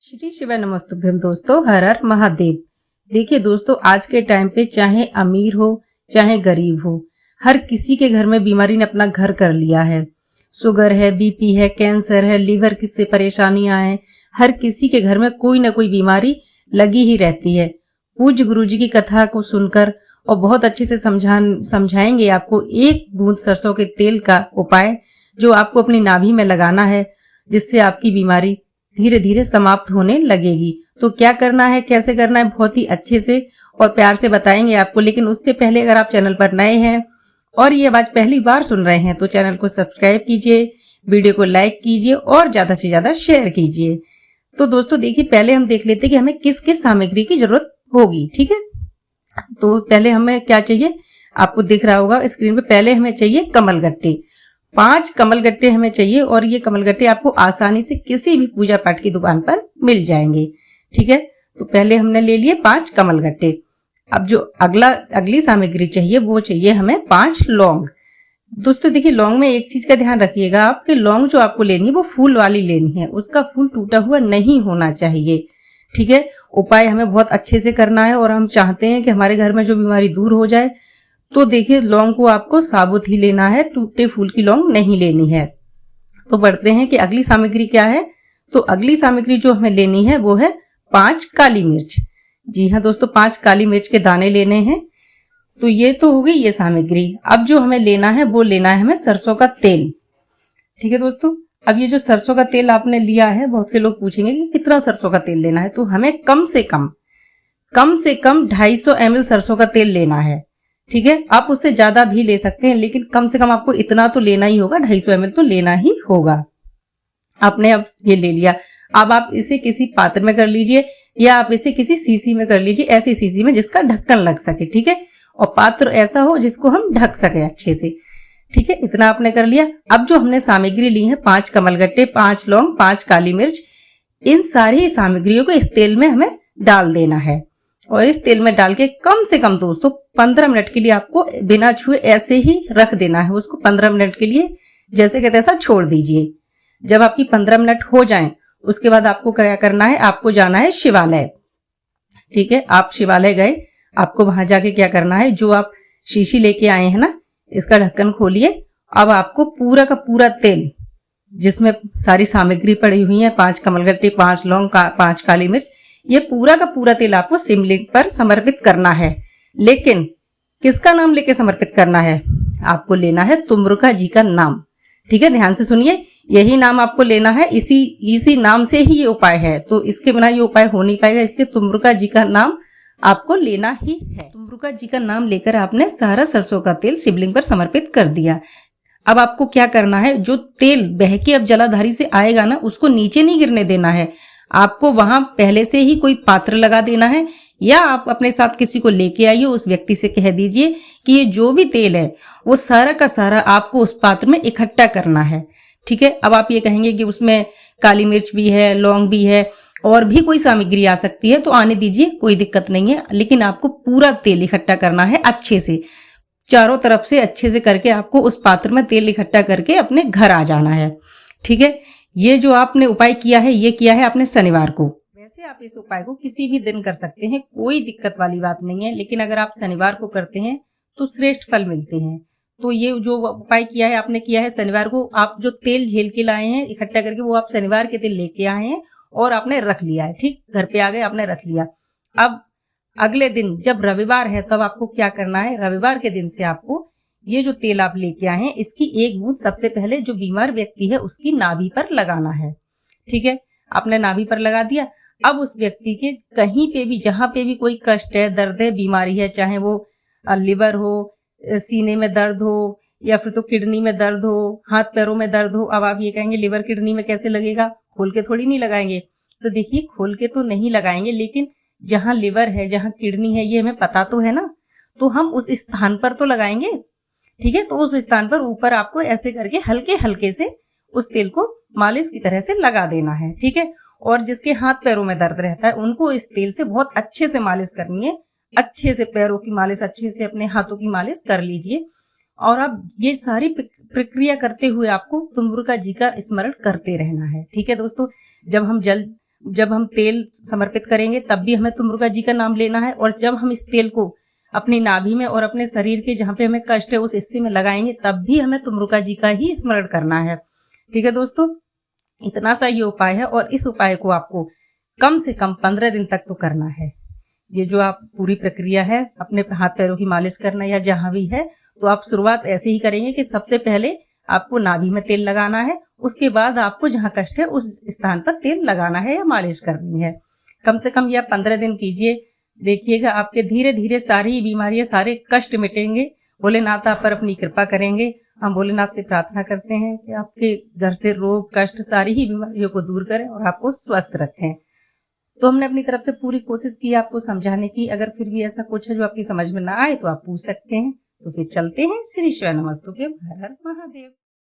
श्री शिवा नमस्तुभ्यम दोस्तों, हर हर महादेव। देखिए दोस्तों, आज के टाइम पे चाहे अमीर हो चाहे गरीब हो, हर किसी के घर में बीमारी ने अपना घर कर लिया है। शुगर है, बीपी है, कैंसर है, लीवर की से परेशानियां हैं, हर किसी के घर में कोई ना कोई बीमारी लगी ही रहती है। पूज्य गुरुजी की कथा को सुनकर और बहुत अच्छे से समझाएंगे आपको एक बूंद सरसों के तेल का उपाय, जो आपको अपनी नाभि में लगाना है, जिससे आपकी बीमारी धीरे धीरे समाप्त होने लगेगी। तो क्या करना है, कैसे करना है, बहुत ही अच्छे से और प्यार से बताएंगे आपको। लेकिन उससे पहले अगर आप चैनल पर नए हैं और ये आवाज पहली बार सुन रहे हैं तो चैनल को सब्सक्राइब कीजिए, वीडियो को लाइक कीजिए और ज्यादा से ज्यादा शेयर कीजिए। तो दोस्तों देखिए, पहले हम देख लेते हैं कि हमें किस किस सामग्री की जरूरत होगी। ठीक है, तो पहले हमें क्या चाहिए, आपको दिख रहा होगा स्क्रीन पे। पहले हमें चाहिए कमलगट्टे, 5 कमलगट्टे हमें चाहिए और ये कमलगट्टे आपको आसानी से किसी भी पूजा पाठ की दुकान पर मिल जाएंगे। ठीक है, तो पहले हमने ले लिए 5 कमलगट्टे। अब जो अगली सामग्री चाहिए वो चाहिए हमें 5 लौंग। दोस्तों देखिए, लौंग में एक चीज का ध्यान रखिएगा, आपके लौंग जो आपको लेनी है वो फूल वाली लेनी है, उसका फूल टूटा हुआ नहीं होना चाहिए। ठीक है, उपाय हमें बहुत अच्छे से करना है और हम चाहते हैं कि हमारे घर में जो बीमारी दूर हो जाए। तो देखिए, लौंग को आपको साबुत ही लेना है, टूटे फूल की लौंग नहीं लेनी है। तो बढ़ते हैं कि अगली सामग्री क्या है। तो अगली सामग्री जो हमें लेनी है वो है 5 काली मिर्च। जी हाँ दोस्तों, 5 काली मिर्च के दाने लेने हैं। तो ये तो हो गई ये सामग्री। अब जो हमें लेना है वो लेना है हमें सरसों का तेल। ठीक है दोस्तों, अब ये जो सरसों का तेल आपने लिया है, बहुत से लोग पूछेंगे कि कितना सरसों का तेल लेना है। तो हमें कम से कम 250 ml सरसों का तेल लेना है। ठीक है, आप उससे ज्यादा भी ले सकते हैं, लेकिन कम से कम आपको इतना तो लेना ही होगा, 250 ml तो लेना ही होगा। आपने अब ये ले लिया। अब आप इसे किसी पात्र में कर लीजिए या आप इसे किसी सीसी में कर लीजिए, ऐसी सीसी में जिसका ढक्कन लग सके। ठीक है, और पात्र ऐसा हो जिसको हम ढक सके अच्छे से। ठीक है, इतना आपने कर लिया। अब जो हमने सामग्री ली है, 5 कमलगट्टे, 5 लौंग, 5 काली मिर्च, इन सारी सामग्रियों को इस तेल में हमें डाल देना है। और इस तेल में डाल के कम से कम दोस्तों 15 मिनट के लिए आपको बिना छुए ऐसे ही रख देना है। उसको 15 मिनट के लिए जैसे के तैसा छोड़ दीजिए। जब आपकी 15 मिनट हो जाएं, उसके बाद आपको क्या करना है, आपको जाना है शिवालय। ठीक है, आप शिवालय गए, आपको वहां जाके क्या करना है, जो आप शीशी लेके आए हैं ना, इसका ढक्कन खोलिए। अब आपको पूरा का पूरा तेल, जिसमें सारी सामग्री पड़ी हुई है, 5 कमलगट्टे, 5 लौंग, 5 काली मिर्च, ये पूरा का पूरा तेल आपको शिवलिंग पर समर्पित करना है। लेकिन किसका नाम लेके समर्पित करना है, आपको लेना है तुम्रुका जी का नाम। ठीक है, ध्यान से सुनिए, यही नाम आपको लेना है, इसी नाम से ही ये उपाय है। तो इसके बिना ये उपाय हो नहीं पाएगा, इसलिए तुम्रुका जी का नाम आपको लेना ही है। तुम्रुका जी का नाम लेकर आपने सारा सरसों का तेल शिवलिंग पर समर्पित कर दिया। अब आपको क्या करना है, जो तेल बह के अब जलाधारी से आएगा ना, उसको नीचे नहीं गिरने देना है। आपको वहां पहले से ही कोई पात्र लगा देना है, या आप अपने साथ किसी को लेके आइए, उस व्यक्ति से कह दीजिए कि ये जो भी तेल है वो सारा का सारा आपको उस पात्र में इकट्ठा करना है। ठीक है, अब आप ये कहेंगे कि उसमें काली मिर्च भी है, लौंग भी है, और भी कोई सामग्री आ सकती है, तो आने दीजिए, कोई दिक्कत नहीं है। लेकिन आपको पूरा तेल इकट्ठा करना है अच्छे से, चारों तरफ से अच्छे से करके आपको उस पात्र में तेल इकट्ठा करके अपने घर आ जाना है। ठीक है, ये जो आपने उपाय किया है, ये किया है आपने शनिवार को। वैसे आप इस उपाय को किसी भी दिन कर सकते हैं, कोई दिक्कत वाली बात नहीं है, लेकिन अगर आप शनिवार को करते हैं तो श्रेष्ठ फल मिलते हैं। तो ये जो उपाय किया है, आपने किया है शनिवार को, आप जो तेल झेल के लाए हैं इकट्ठा करके, वो आप शनिवार के दिन लेके आए हैं और आपने रख लिया है। ठीक, घर पे आ गए, आपने रख लिया। अब अगले दिन जब रविवार है, तब आपको क्या करना है, रविवार के दिन से आपको ये जो तेल आप लेके आए हैं, इसकी एक बूंद सबसे पहले जो बीमार व्यक्ति है उसकी नाभि पर लगाना है। ठीक है, आपने नाभि पर लगा दिया। अब उस व्यक्ति के कहीं पे भी, जहां पे भी कोई कष्ट है, दर्द है, बीमारी है, चाहे वो लिवर हो, सीने में दर्द हो, या फिर तो किडनी में दर्द हो, हाथ पैरों में दर्द हो। अब आप ये कहेंगे लिवर किडनी में कैसे लगेगा, खोल के थोड़ी नहीं लगाएंगे। तो देखिए, खोल के तो नहीं लगाएंगे, लेकिन जहां लिवर है, जहां किडनी है, ये हमें पता तो है ना, तो हम उस स्थान पर तो लगाएंगे। ठीक है, तो उस स्थान पर ऊपर आपको ऐसे करके हल्के हल्के से उस तेल को मालिश की तरह से लगा देना है। ठीक है, और जिसके हाथ पैरों में दर्द रहता है उनको इस तेल से बहुत अच्छे से मालिश करनी है। अच्छे से पैरों की मालिश, अच्छे से अपने हाथों की मालिश कर लीजिए। और अब ये सारी प्रक्रिया करते हुए आपको तुम्रुका जी का स्मरण करते रहना है। ठीक है दोस्तों, जब हम जल जब हम तेल समर्पित करेंगे तब भी हमें तुम मुर्गा जी का नाम लेना है, और जब हम इस तेल को अपनी नाभि में और अपने शरीर के जहां पे हमें कष्ट है उस हिस्से में लगाएंगे तब भी हमें तुम मुर्गा जी का ही स्मरण करना है। ठीक है दोस्तों, इतना सा ये उपाय है, और इस उपाय को आपको कम से कम 15 दिन तक तो करना है। ये जो आप पूरी प्रक्रिया है अपने हाथ पैरों की मालिश करना या जहां भी है, तो आप शुरुआत ऐसे ही करेंगे कि सबसे पहले आपको नाभि में तेल लगाना है, उसके बाद आपको जहां कष्ट है उस स्थान पर तेल लगाना है या मालिश करनी है। कम से कम यह 15 दिन कीजिए, देखिएगा आपके धीरे धीरे सारी बीमारियां, सारे कष्ट मिटेंगे। भोलेनाथ आप पर अपनी कृपा करेंगे। हम भोलेनाथ से प्रार्थना करते हैं कि आपके घर से रोग कष्ट सारी ही बीमारियों को दूर करें और आपको स्वस्थ रखें। तो हमने अपनी तरफ से पूरी कोशिश की आपको समझाने की। अगर फिर भी ऐसा कुछ है जो आपकी समझ में ना आए तो आप पूछ सकते हैं। तो फिर चलते हैं। श्री शिव नमस्तुभ्यं। हर हर महादेव।